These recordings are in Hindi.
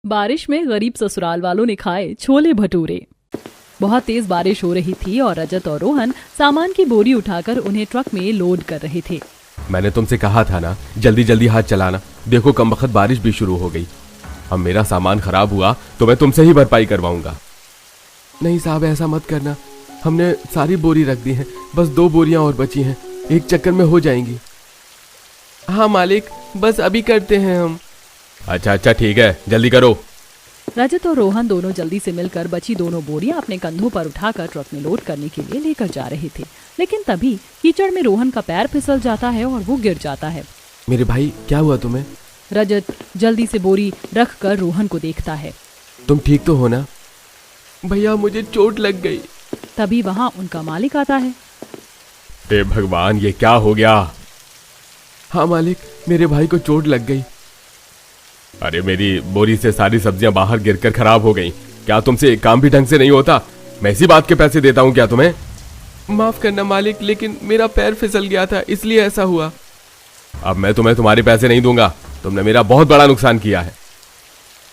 बारिश में गरीब ससुराल वालों ने खाए छोले भटूरे। बहुत तेज बारिश हो रही थी और रजत और रोहन सामान की बोरी उठाकर उन्हें ट्रक में लोड कर रहे थे। मैंने तुमसे कहा था ना, जल्दी जल्दी हाथ चलाना। देखो कमबख्त बारिश भी शुरू हो गई। अब मेरा सामान खराब हुआ तो मैं तुमसे ही भरपाई करवाऊंगा। नहीं साहब, ऐसा मत करना। हमने सारी बोरी रख दी है, बस 2 बोरियां और बची हैं, एक चक्कर में हो जाएंगी। हाँ मालिक, बस अभी करते हैं हम। अच्छा ठीक है, जल्दी करो। रजत और रोहन दोनों जल्दी से मिलकर बची दोनों बोरियां अपने कंधों पर उठाकर ट्रक में लोड करने के लिए लेकर जा रहे थे। लेकिन तभी कीचड़ में रोहन का पैर फिसल जाता है और वो गिर जाता है। मेरे भाई, क्या हुआ तुम्हें? रजत जल्दी से बोरी रख कर रोहन को देखता है। तुम ठीक तो हो ना? भैया, मुझे चोट लग गई। तभी वहाँ उनका मालिक आता है। हे भगवान, ये क्या हो गया? हाँ मालिक, मेरे भाई को चोट लग गई। अरे मेरी बोरी से सारी सब्जियां बाहर गिरकर खराब हो गईं। क्या तुमसे एक काम भी ढंग से नहीं होता? मैं इसी बात के पैसे देता हूँ क्या तुम्हें? माफ करना मालिक, लेकिन मेरा पैर फिसल गया था, इसलिए ऐसा हुआ। अब मैं तुम्हें तुम्हारे पैसे नहीं दूंगा। तुमने मेरा बहुत बड़ा नुकसान किया है।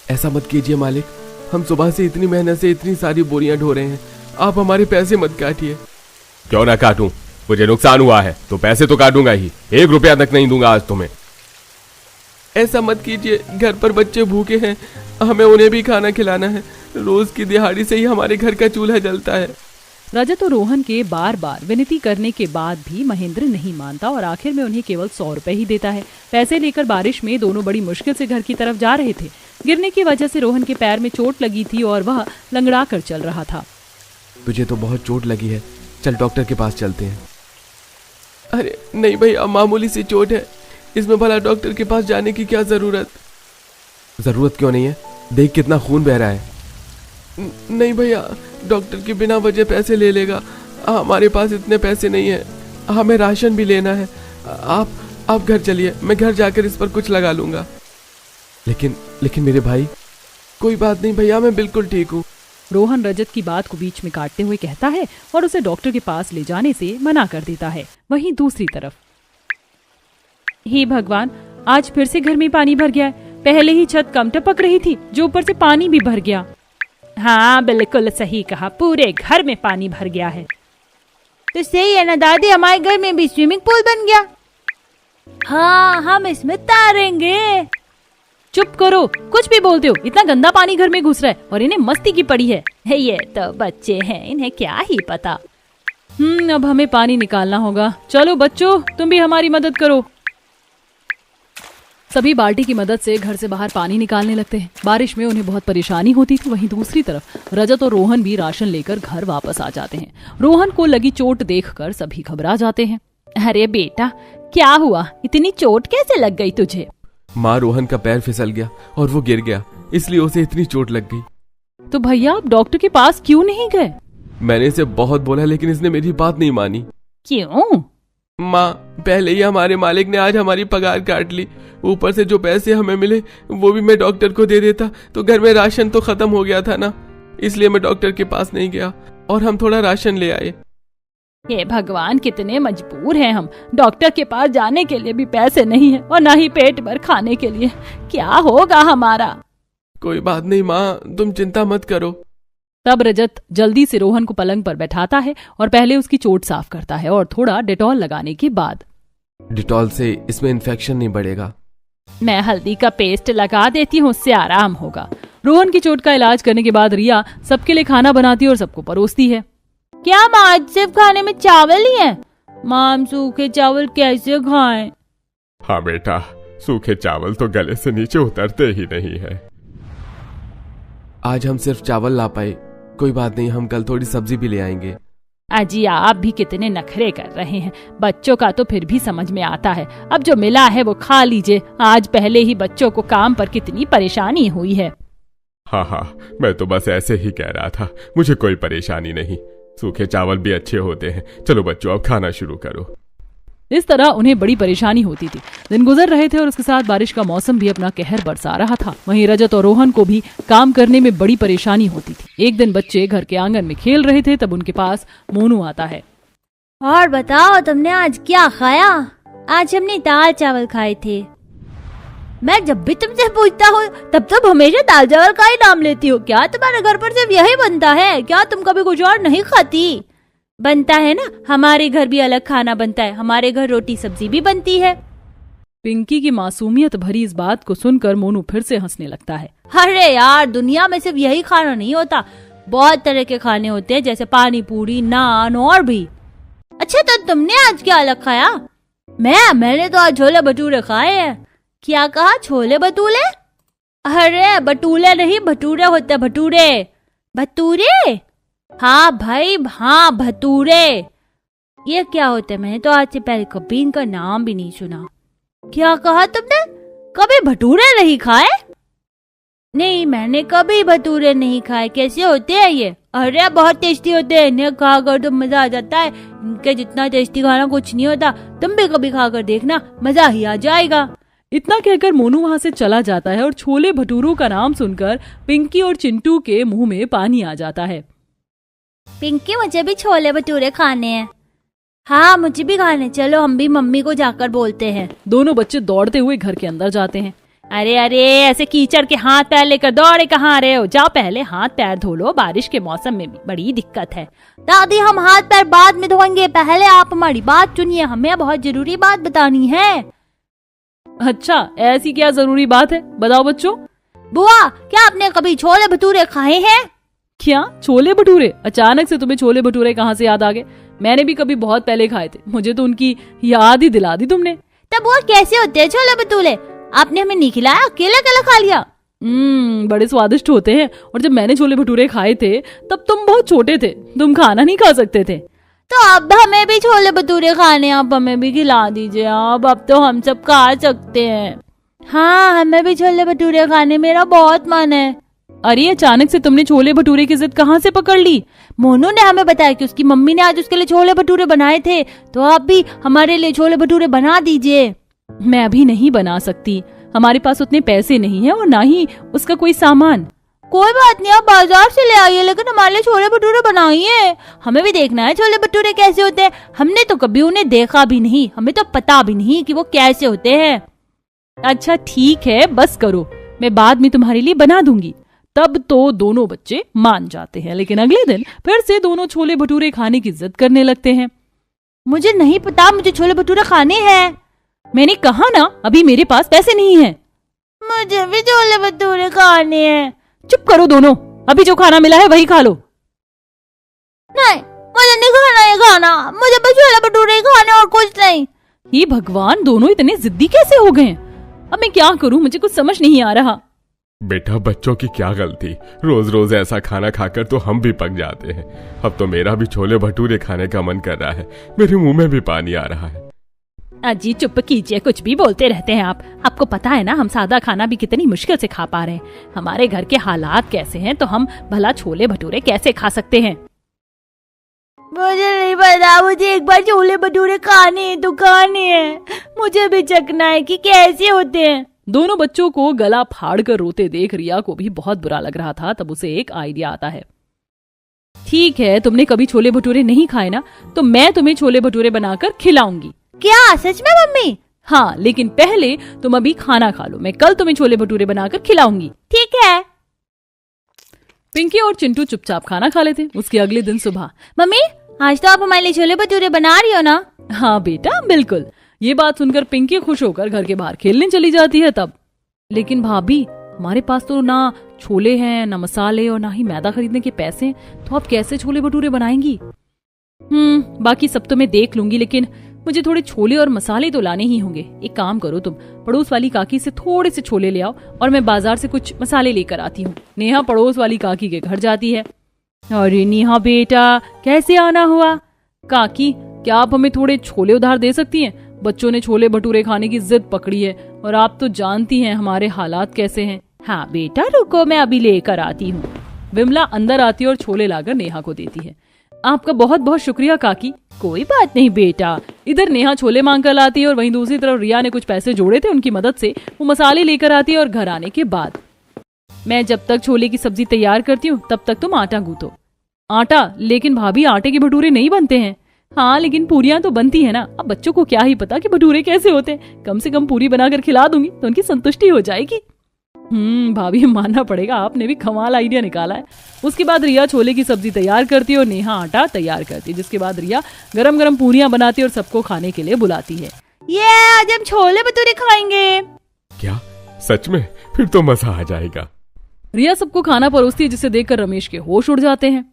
ऐसा मत कीजिए मालिक, हम सुबह से इतनी मेहनत से इतनी सारी बोरियां ढो रहे हैं, आप हमारे पैसे मत काटिए। क्यों ना काटूं? मुझे नुकसान हुआ है तो पैसे तो काटूंगा ही। 1 रुपया तक नहीं दूंगा आज तुम्हें। ऐसा मत कीजिए, घर पर बच्चे भूखे हैं, हमें उन्हें भी खाना खिलाना है। रोज की दिहाड़ी से ही हमारे घर का चूल्हा जलता है। रजत और रोहन के बार बार विनती करने के बाद भी महेंद्र नहीं मानता और आखिर में उन्हें केवल 100 रुपए ही देता है। पैसे लेकर बारिश में दोनों बड़ी मुश्किल से घर की तरफ जा रहे थे। गिरने की वजह से रोहन के पैर में चोट लगी थी और वह लंगड़ा कर चल रहा था। तुझे तो बहुत चोट लगी है, चल डॉक्टर के पास चलते हैं। अरे नहीं भैया, मामूली सी चोट है, इसमें भला डॉक्टर के पास जाने की क्या जरूरत? जरूरत क्यों नहीं है? देख कितना खून बह रहा है। नहीं भैया, डॉक्टर के बिना वजह पैसे ले लेगा। हमारे पास इतने पैसे नहीं है, हमें राशन भी लेना है। आप घर चलिए, मैं घर जाकर इस पर कुछ लगा लूंगा। लेकिन मेरे भाई। कोई बात नहीं भैया, मैं बिल्कुल ठीक हूँ। रोहन रजत की बात को बीच में काटते हुए कहता है और उसे डॉक्टर के पास ले जाने से मना कर देता है। वहीं दूसरी तरफ, हे भगवान, आज फिर से घर में पानी भर गया है। पहले ही छत कम टपक रही थी, जो ऊपर से पानी भी भर गया। हाँ बिल्कुल सही कहा, पूरे घर में पानी भर गया है। तो सही है ना दादी, हमारे घर में भी स्विमिंग पूल बन गया। हाँ, हम इसमें तैरेंगे। चुप करो, कुछ भी बोलते हो। इतना गंदा पानी घर में घुस रहा है और इन्हें मस्ती की पड़ी है। ये तो बच्चे हैं, इन्हें क्या ही पता। अब हमें पानी निकालना होगा। चलो बच्चों, तुम भी हमारी मदद करो। सभी बाल्टी की मदद से घर से बाहर पानी निकालने लगते हैं। बारिश में उन्हें बहुत परेशानी होती थी। वहीं दूसरी तरफ रजत और रोहन भी राशन लेकर घर वापस आ जाते हैं। रोहन को लगी चोट देखकर सभी घबरा जाते हैं। अरे बेटा, क्या हुआ? इतनी चोट कैसे लग गई तुझे? माँ, रोहन का पैर फिसल गया और वो गिर गया, इसलिए उसे इतनी चोट लग गई। तो भैया, आप डॉक्टर के पास क्यों नहीं गए? मैंने इसे बहुत बोला, लेकिन इसने मेरी बात नहीं मानी। क्यों? माँ, पहले ही हमारे मालिक ने आज हमारी पगार काट ली। ऊपर से जो पैसे हमें मिले वो भी मैं डॉक्टर को दे देता तो घर में राशन तो खत्म हो गया था ना, इसलिए मैं डॉक्टर के पास नहीं गया और हम थोड़ा राशन ले आए। हे भगवान, कितने मजबूर हैं हम। डॉक्टर के पास जाने के लिए भी पैसे नहीं है और ना ही पेट भर खाने के लिए। क्या होगा हमारा? कोई बात नहीं माँ, तुम चिंता मत करो। तब रजत जल्दी से रोहन को पलंग पर बैठाता है और पहले उसकी चोट साफ करता है और थोड़ा डेटॉल लगाने के बाद। डेटॉल से इसमें इन्फेक्शन नहीं बढ़ेगा। मैं हल्दी का पेस्ट लगा देती हूँ, उससे आराम होगा। रोहन की चोट का इलाज करने के बाद रिया सबके लिए खाना बनाती है और सबको परोसती है। क्या माँ, आज सिर्फ खाने में चावल ही है? माँ, हम सूखे चावल कैसे खाएं? हाँ बेटा, सूखे चावल तो गले से नीचे उतरते ही नहीं है। आज हम सिर्फ चावल ला पाए, कोई बात नहीं, हम कल थोड़ी सब्जी भी ले आएंगे। अजी, आप भी कितने नखरे कर रहे हैं। बच्चों का तो फिर भी समझ में आता है। अब जो मिला है वो खा लीजिए। आज पहले ही बच्चों को काम पर कितनी परेशानी हुई है। हाँ, मैं तो बस ऐसे ही कह रहा था, मुझे कोई परेशानी नहीं। सूखे चावल भी अच्छे होते हैं। चलो बच्चों, अब खाना शुरू करो। इस तरह उन्हें बड़ी परेशानी होती थी। दिन गुजर रहे थे और उसके साथ बारिश का मौसम भी अपना कहर बरसा रहा था। वहीं रजत और रोहन को भी काम करने में बड़ी परेशानी होती थी। एक दिन बच्चे घर के आंगन में खेल रहे थे, तब उनके पास मोनू आता है। और बताओ, तुमने आज क्या खाया? आज हमने दाल चावल खाए थे। मैं जब भी तुमसे पूछता हूँ तब तुम हमेशा दाल चावल का ही नाम लेती हो। क्या तुम्हारे घर पर सिर्फ यही बनता है? क्या तुम कभी कुछ और नहीं खाती? बनता है ना, हमारे घर भी अलग खाना बनता है। हमारे घर रोटी सब्जी भी बनती है। पिंकी की मासूमियत भरी इस बात को सुनकर मोनू फिर से हंसने लगता है। अरे यार, दुनिया में सिर्फ यही खाना नहीं होता, बहुत तरह के खाने होते हैं, जैसे पानी पूरी, नान और भी। अच्छा, तो तुमने आज क्या अलग खाया? मैंने तो आज छोले भटूरे खाए हैं। क्या कहा? छोले भटूरे? अरे भटूरे नहीं, भटूरे होते, भटूरे। भटूरे? हाँ भाई, हाँ भटूरे। ये क्या होते? मैंने तो आज से पहले कभी इनका नाम भी नहीं सुना। क्या कहा तुमने? कभी भटूरे नहीं खाए? नहीं, मैंने कभी भटूरे नहीं खाए। कैसे होते हैं ये? अरे बहुत टेस्टी होते हैं, इन्हें खाकर तो मजा आ जाता है। इनके जितना टेस्टी खाना कुछ नहीं होता। तुम भी कभी खाकर देखना, मजा ही आ जाएगा। इतना कहकर मोनू वहाँ से चला जाता है और छोले भटूरों का नाम सुनकर पिंकी और चिंटू के मुंह में पानी आ जाता है। पिंकी, मुझे भी छोले भटूरे खाने हैं। हाँ, मुझे भी खाने। चलो हम भी मम्मी को जाकर बोलते हैं। दोनों बच्चे दौड़ते हुए घर के अंदर जाते हैं। अरे अरे, ऐसे कीचड़ के हाथ पैर लेकर दौड़े कहाँ रहे हो? जाओ पहले हाथ पैर धो लो, बारिश के मौसम में भी बड़ी दिक्कत है। दादी, हम हाथ पैर बाद में धोएंगे, पहले आप हमारी बात सुनिए, हमें बहुत जरूरी बात बतानी है। अच्छा, ऐसी क्या जरूरी बात है? बताओ बच्चों। बुआ, क्या आपने कभी छोले भटूरे खाए हैं? क्या छोले भटूरे? अचानक से तुम्हें छोले भटूरे कहाँ से याद आ गए? मैंने भी कभी बहुत पहले खाए थे, मुझे तो उनकी याद ही दिला दी तुमने। तब बुआ, कैसे होते हैं छोले भटूरे? आपने हमें नहीं खिलाया, अकेला अकेला खा लिया। बड़े स्वादिष्ट होते हैं, और जब मैंने छोले भटूरे खाए थे तब तुम बहुत छोटे थे, तुम खाना नहीं खा सकते थे। तो अब हमें भी छोले भटूरे खाने, आप हमें भी खिला दीजिए। अब तो हम सब खा सकते हैं। हाँ, हमें भी छोले भटूरे खाने, मेरा बहुत मन है। अरे, अचानक से तुमने छोले भटूरे की जिद कहाँ से पकड़ ली? मोनू ने हमें बताया कि उसकी मम्मी ने आज उसके लिए छोले भटूरे बनाए थे, तो आप भी हमारे लिए छोले भटूरे बना दीजिए। मैं अभी नहीं बना सकती, हमारे पास उतने पैसे नहीं है और ना ही उसका कोई सामान। कोई बात नहीं, आप बाजार से ले आइए, लेकिन हमारे लिए छोले भटूरे बनाइए। हमें भी देखना है छोले भटूरे कैसे होते हैं। हमने तो कभी उन्हें देखा भी नहीं, हमें तो पता भी नहीं कि वो कैसे होते हैं। अच्छा ठीक है, बस करो, मैं बाद में तुम्हारे लिए बना दूंगी। तब तो दोनों बच्चे मान जाते हैं, लेकिन अगले दिन फिर से दोनों छोले भटूरे खाने की जिद करने लगते हैं। मुझे नहीं पता, मुझे छोले भटूरे खाने हैं। मैंने कहा ना, अभी मेरे पास पैसे नहीं है। मुझे भी छोले भटूरे खाने हैं। चुप करो दोनों, अभी जो खाना मिला है वही खा लो। नहीं, मुझे नहीं खाना है खाना, मुझे बस छोले भटूरे खाने और कुछ नहीं। हे भगवान, दोनों इतने जिद्दी कैसे हो गए? अब मैं क्या करूं, मुझे कुछ समझ नहीं आ रहा। बेटा, बच्चों की क्या गलती, रोज रोज ऐसा खाना खाकर तो हम भी पक जाते हैं। अब तो मेरा भी छोले भटूरे खाने का मन कर रहा है, मेरे मुंह में भी पानी आ रहा है। अजी चुप कीजिए, कुछ भी बोलते रहते हैं आप। आपको पता है ना, हम सादा खाना भी कितनी मुश्किल से खा पा रहे हैं। हमारे घर के हालात कैसे हैं, तो हम भला छोले भटूरे कैसे खा सकते हैं? मुझे नहीं पता, मुझे एक बार छोले भटूरे खाने तो खाने हैं। मुझे भी चखना है कि कैसे होते हैं। दोनों बच्चों को गला फाड़ कर रोते देख रिया को भी बहुत बुरा लग रहा था। तब उसे एक आइडिया आता है। ठीक है, तुमने कभी छोले भटूरे नहीं खाए ना, तो मैं तुम्हें छोले भटूरे बनाकर खिलाऊंगी। क्या सच में मम्मी? हाँ, लेकिन पहले तुम अभी खाना खा लो, मैं कल तुम्हें छोले भटूरे बनाकर खिलाऊंगी। ठीक है। पिंकी और चिंटू चुपचाप खाना खा लेते। उसके अगले दिन सुबह, मम्मी, आज तो आप हमारे लिए छोले भटूरे बना रही हो ना? हाँ बेटा, बिल्कुल। ये बात सुनकर पिंकी खुश होकर घर के बाहर खेलने चली जाती है। तब, लेकिन भाभी, हमारे पास तो ना छोले हैं, ना मसाले और ना ही मैदा खरीदने के पैसे, तो आप कैसे छोले भटूरे बनाएंगी? बाकी सब तो मैं देख लूंगी, लेकिन मुझे थोड़े छोले और मसाले तो लाने ही होंगे। एक काम करो, तुम पड़ोस वाली काकी से थोड़े से छोले ले आओ और मैं बाजार से कुछ मसाले लेकर आती हूँ। नेहा पड़ोस वाली काकी के घर जाती है। अरे नेहा बेटा, कैसे आना हुआ? काकी, क्या आप हमें थोड़े छोले उधार दे सकती हैं? बच्चों ने छोले भटूरे खाने की जिद पकड़ी है और आप तो जानती हैं हमारे हालात कैसे हैं। हाँ बेटा, रुको, मैं अभी लेकर आती हूँ। विमला अंदर आती है और छोले लाकर नेहा को देती है। आपका बहुत बहुत शुक्रिया काकी। कोई बात नहीं बेटा। इधर नेहा छोले मांग कर लाती है और वहीं दूसरी तरफ रिया ने कुछ पैसे जोड़े थे, उनकी मदद से वो मसाले लेकर आती है। और घर आने के बाद, मैं जब तक छोले की सब्जी तैयार करती हूँ तब तक तुम आटा गूंथो। आटा? लेकिन भाभी, आटे के भटूरे नहीं बनते हैं। हाँ लेकिन पूरियां तो बनती है ना। अब बच्चों को क्या ही पता कि भटूरे कैसे होते हैं। कम से कम पूरी बनाकर खिला दूंगी तो उनकी संतुष्टि हो जाएगी। भाभी मानना पड़ेगा, आपने भी कमाल आइडिया निकाला है। उसके बाद रिया छोले की सब्जी तैयार करती है और नेहा आटा तैयार करती है, जिसके बाद रिया गरम गरम पूरियां बनाती है और सबको खाने के लिए बुलाती है। ये आज हम छोले भटूरे खाएंगे। क्या सच में? फिर तो मजा आ जाएगा। रिया सबको खाना परोसती है, जिसे देखकर रमेश के होश उड़ जाते हैं।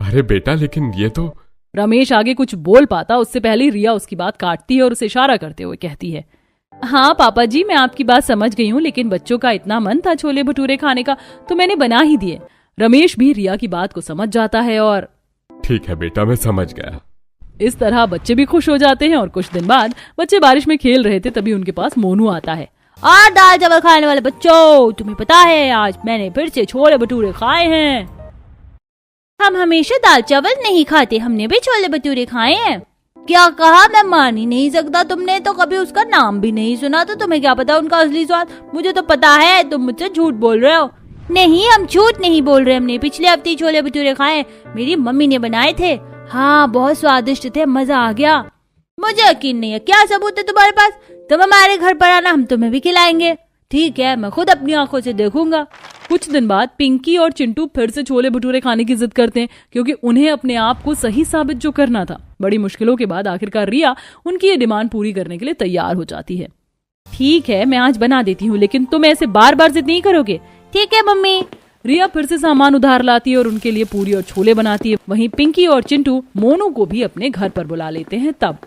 अरे बेटा, लेकिन ये तो। रमेश आगे कुछ बोल पाता उससे पहले ही रिया उसकी बात काटती है और उसे इशारा करते हुए कहती है, हाँ पापा जी, मैं आपकी बात समझ गई हूँ, लेकिन बच्चों का इतना मन था छोले भटूरे खाने का तो मैंने बना ही दिए। रमेश भी रिया की बात को समझ जाता है और ठीक है बेटा, मैं समझ गया। इस तरह बच्चे भी खुश हो जाते हैं। और कुछ दिन बाद बच्चे बारिश में खेल रहे थे, तभी उनके पास मोनू आता है। और दाल चावल खाने वाले बच्चों, तुम्हें पता है आज मैंने फिर से छोले भटूरे खाए हैं। हम हमेशा दाल चावल नहीं खाते, हमने भी छोले भटूरे खाए हैं। क्या कहा? मैं मान ही नहीं सकता, तुमने तो कभी उसका नाम भी नहीं सुना, तो तुम्हें क्या पता उनका असली स्वाद? मुझे तो पता है, तुम मुझसे झूठ बोल रहे हो। नहीं, हम झूठ नहीं बोल रहे, हमने पिछले हफ्ते छोले भटूरे खाए, मेरी मम्मी ने बनाए थे। हाँ, बहुत स्वादिष्ट थे, मजा आ गया। मुझे यकीन नहीं है, क्या सबूत है तुम्हारे पास? तुम हमारे घर पर आना, हम तुम्हें भी खिलाएंगे। ठीक है, मैं खुद अपनी आंखों से देखूंगा। कुछ दिन बाद पिंकी और चिंटू फिर से छोले भटूरे खाने की जिद करते हैं, क्योंकि उन्हें अपने आप को सही साबित जो करना था। बड़ी मुश्किलों के बाद आखिरकार रिया उनकी ये डिमांड पूरी करने के लिए तैयार हो जाती है। ठीक है, मैं आज बना देती हूँ, लेकिन तुम ऐसे बार बार जिद नहीं करोगे। ठीक है मम्मी। रिया फिर से सामान उधार लाती है और उनके लिए पूरी और छोले बनाती है। वहीं पिंकी और चिंटू मोनू को भी अपने घर पर बुला लेते हैं। तब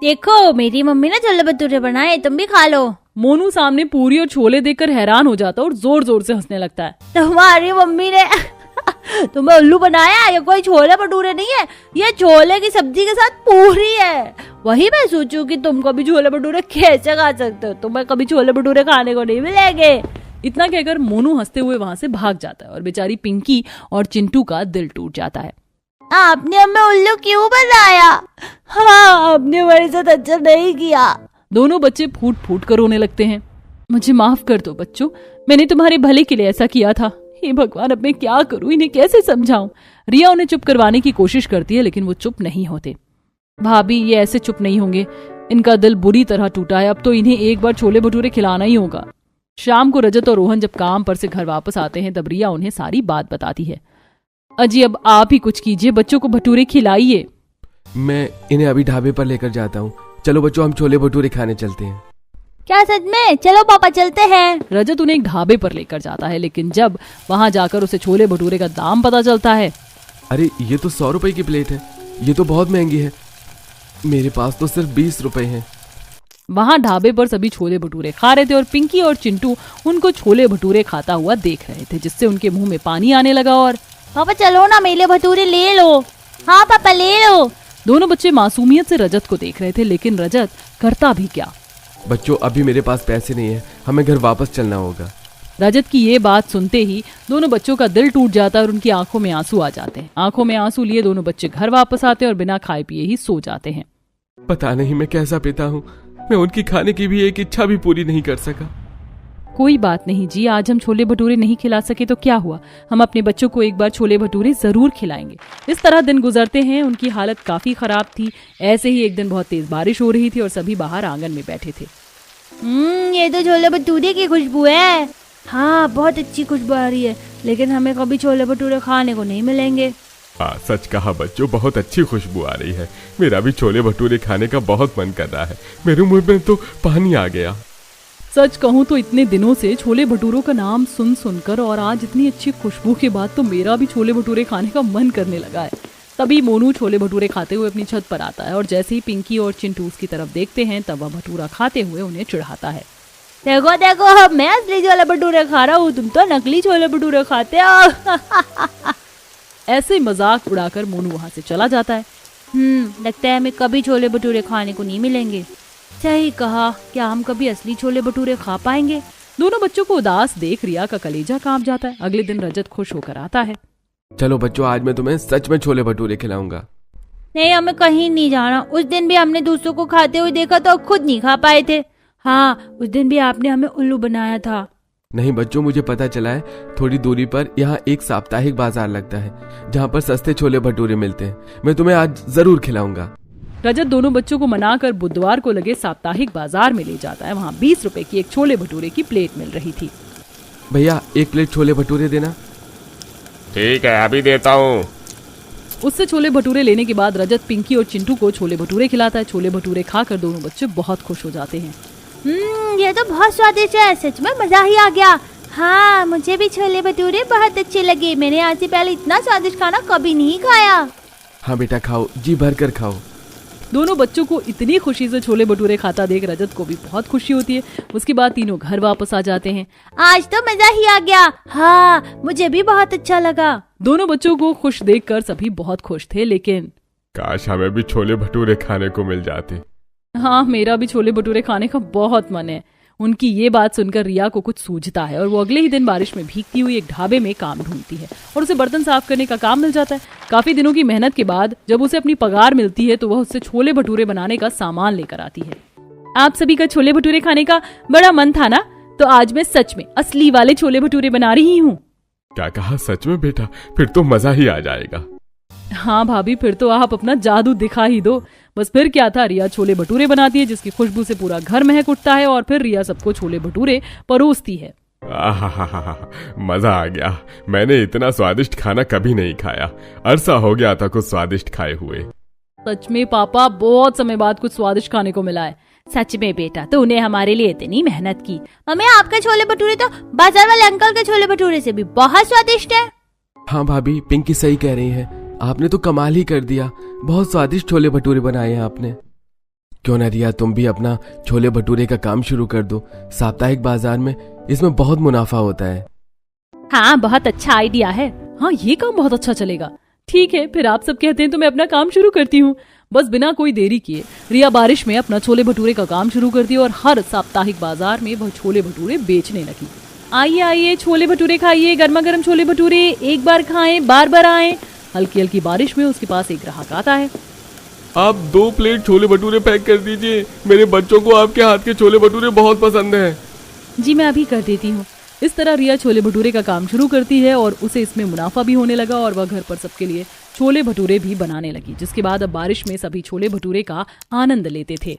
देखो, मेरी मम्मी ने छोले भटूरे बनाए, तुम भी खा लो। मोनू सामने पूरी और छोले देखकर हैरान हो जाता है और जोर जोर से हंसने लगता है। तुम्हारी मम्मी ने तुम्हें उल्लू बनाया? ये कोई छोले भटूरे नहीं है, ये छोले की सब्जी के साथ पूरी है। वही मैं सोचूं कि तुम कभी छोले भटूरे कैसे खा सकते हो, तुम्हें कभी छोले भटूरे खाने को नहीं मिलेंगे। इतना कहकर मोनू हंसते हुए वहाँ से भाग जाता है और बेचारी पिंकी और चिंटू का दिल टूट जाता है। आपने हमें उल्लू क्यों बनाया? हाँ, आपने हमारे साथ अच्छा नहीं किया। दोनों बच्चे फूट फूट कर रोने लगते हैं। मुझे माफ कर दो बच्चों, मैंने तुम्हारे भले के लिए ऐसा किया था। हे भगवान, अब मैं क्या करूं, इन्हें कैसे समझाऊं। रिया उन्हें चुप करवाने की कोशिश करती है, लेकिन वो चुप नहीं होते। भाभी, ये ऐसे चुप नहीं होंगे, इनका दिल बुरी तरह टूटा है। अब तो इन्हें एक बार छोले भटूरे खिलाना ही होगा। शाम को रजत और रोहन जब काम पर से घर वापस आते हैं, तब रिया उन्हें सारी बात बताती है। अजी, अब आप ही कुछ कीजिए, बच्चों को भटूरे खिलाइए। मैं इन्हें अभी ढाबे पर लेकर जाता हूँ। चलो बच्चों, हम छोले भटूरे खाने चलते हैं। क्या सच में? चलो पापा, चलते हैं। रजत उन्हें एक ढाबे पर लेकर जाता है, लेकिन जब वहां जाकर उसे छोले भटूरे का दाम पता चलता है। अरे, ये तो 100 रुपए की प्लेट है, ये तो बहुत महंगी है। मेरे पास तो सिर्फ 20 रुपए हैं। वहां ढाबे पर सभी छोले भटूरे खा रहे थे और पिंकी और चिंटू उनको छोले भटूरे खाता हुआ देख रहे थे, जिससे उनके मुंह में पानी आने लगा। और पापा चलो ना, मेरे भटूरे ले लो। हाँ पापा, ले लो। दोनों बच्चे मासूमियत से रजत को देख रहे थे, लेकिन रजत करता भी क्या। बच्चों, अभी मेरे पास पैसे नहीं है, हमें घर वापस चलना होगा। रजत की ये बात सुनते ही दोनों बच्चों का दिल टूट जाता है और उनकी आंखों में आंसू आ जाते हैं। आंखों में आंसू लिए दोनों बच्चे घर वापस आते हैं और बिना खाए पिए ही सो जाते हैं। पता नहीं मैं कैसा पिता हूँ, मैं उनकी खाने की भी एक इच्छा भी पूरी नहीं कर सका। कोई बात नहीं जी, आज हम छोले भटूरे नहीं खिला सके तो क्या हुआ, हम अपने बच्चों को एक बार छोले भटूरे जरूर खिलाएंगे। इस तरह दिन गुजरते हैं। उनकी हालत काफी खराब थी। ऐसे ही एक दिन बहुत तेज बारिश हो रही थी और सभी बाहर आंगन में बैठे थे। ये तो छोले भटूरे की खुशबू है। हाँ, बहुत अच्छी खुशबू आ रही है, लेकिन हमें कभी छोले भटूरे खाने को नहीं मिलेंगे। हाँ, सच कहा बच्चों, बहुत अच्छी खुशबू आ रही है। मेरा भी छोले भटूरे खाने का बहुत मन कर रहा है, मेरे मुंह में तो पानी आ गया। सच कहूँ तो इतने दिनों से छोले भटूरों का नाम सुन सुनकर और आज इतनी अच्छी खुशबू के बाद तो मेरा भी छोले भटूरे खाने का मन करने लगा है। तभी मोनू छोले भटूरे खाते हुए अपनी छत पर आता है और जैसे ही पिंकी और चिंटू उसकी तरफ देखते हैं, तब वह भटूरा खाते हुए उन्हें चिढ़ाता है। देखो देखो, मैं असली छोले भटूरे खा रहा हूँ, तुम तो नकली छोले भटूरे खाते हो। ऐसे मजाक उड़ाकर मोनू वहाँ से चला जाता है। लगता है हमें कभी छोले भटूरे खाने को नहीं मिलेंगे। सही कहा, क्या हम कभी असली छोले भटूरे खा पाएंगे? दोनों बच्चों को उदास देख रिया का कलेजा कांप जाता है। अगले दिन रजत खुश होकर आता है। चलो बच्चों, आज मैं तुम्हें सच में छोले भटूरे खिलाऊंगा। नहीं, हमें कहीं नहीं जाना। उस दिन भी हमने दूसरों को खाते हुए देखा तो खुद नहीं खा पाए थे। हाँ, उस दिन भी आपने हमें उल्लू बनाया था। नहीं बच्चों, मुझे पता चला है थोड़ी दूरी पर यहाँ एक साप्ताहिक बाजार लगता है जहाँ पर सस्ते छोले भटूरे मिलते हैं। मैं तुम्हें आज जरूर खिलाऊंगा। रजत दोनों बच्चों को मनाकर बुधवार को लगे साप्ताहिक बाजार में ले जाता है। वहाँ 20 रुपए की एक छोले भटूरे की प्लेट मिल रही थी। भैया 1 प्लेट छोले भटूरे देना। ठीक है, अभी देता हूँ। उससे छोले भटूरे लेने के बाद रजत पिंकी और चिंटू को छोले भटूरे खिलाता है। छोले भटूरे खाकर दोनों बच्चे बहुत खुश हो जाते हैं। ये तो बहुत स्वादिष्ट है, सच में मजा ही आ गया। हाँ, मुझे भी छोले भटूरे बहुत अच्छे लगे। मैंने आज से पहले इतना स्वादिष्ट खाना कभी नहीं खाया। हाँ बेटा खाओ, जी भर कर खाओ। दोनों बच्चों को इतनी खुशी से छोले भटूरे खाता देख रजत को भी बहुत खुशी होती है। उसके बाद तीनों घर वापस आ जाते हैं। आज तो मजा ही आ गया। हाँ, मुझे भी बहुत अच्छा लगा। दोनों बच्चों को खुश देखकर सभी बहुत खुश थे, लेकिन काश हमें भी छोले भटूरे खाने को मिल जाते। हाँ, मेरा भी छोले भटूरे खाने का बहुत मन है। उनकी ये बात सुनकर रिया को कुछ सूझता है और वो अगले ही दिन बारिश में भीगती हुई एक ढाबे में काम ढूंढती है और उसे बर्तन साफ करने का काम मिल जाता है। काफी दिनों की मेहनत के बाद जब उसे अपनी पगार मिलती है तो वह उससे छोले भटूरे बनाने का सामान लेकर आती है। आप सभी का छोले भटूरे खाने का बड़ा मन था ना, तो आज मैं सच में असली वाले छोले भटूरे बना रही हूँ। क्या कहा? सच में बेटा? फिर तो मजा ही आ जाएगा। हाँ भाभी, फिर तो आप अपना जादू दिखा ही दो। बस फिर क्या था, रिया छोले भटूरे बनाती है जिसकी खुशबू से पूरा घर महक उठता है और फिर रिया सबको छोले भटूरे परोसती है। आहा, मजा आ गया। मैंने इतना स्वादिष्ट खाना कभी नहीं खाया। अरसा हो गया था कुछ स्वादिष्ट खाए हुए। सच में पापा, बहुत समय बाद कुछ स्वादिष्ट खाने को मिला है। सच में बेटा, तूने हमारे लिए इतनी मेहनत की। मम्मी, आपके छोले भटूरे तो बाजार वाले अंकल के छोले भटूरे से भी बहुत स्वादिष्ट है। हाँ भाभी, पिंकी सही कह रही है। आपने तो कमाल ही कर दिया। बहुत स्वादिष्ट छोले भटूरे बनाए हैं आपने। क्यों ना रिया, तुम भी अपना छोले भटूरे का काम शुरू कर दो। साप्ताहिक बाजार में इसमें बहुत मुनाफा होता है। हाँ, बहुत अच्छा आइडिया है। हाँ, ये काम बहुत अच्छा चलेगा। ठीक है, फिर आप सब कहते हैं तो मैं अपना काम शुरू करती हूँ। बस बिना कोई देरी किए रिया बारिश में अपना छोले भटूरे का काम शुरू करती है और हर साप्ताहिक बाजार में वह छोले भटूरे बेचने लगी। आइए आइए, छोले भटूरे खाइए, गर्मा गर्म छोले भटूरे, एक बार खाएं बार बार आएं। हल्की हल्की बारिश में उसके पास एक ग्राहक आता है। आप 2 प्लेट छोले भटूरे पैक कर दीजिए। मेरे बच्चों को आपके हाथ के छोले भटूरे बहुत पसंद हैं। जी मैं अभी कर देती हूँ। इस तरह रिया छोले भटूरे का काम शुरू करती है और उसे इसमें मुनाफा भी होने लगा और वह घर पर सबके लिए छोले भटूरे भी बनाने लगी, जिसके बाद अब बारिश में सभी छोले भटूरे का आनंद लेते थे।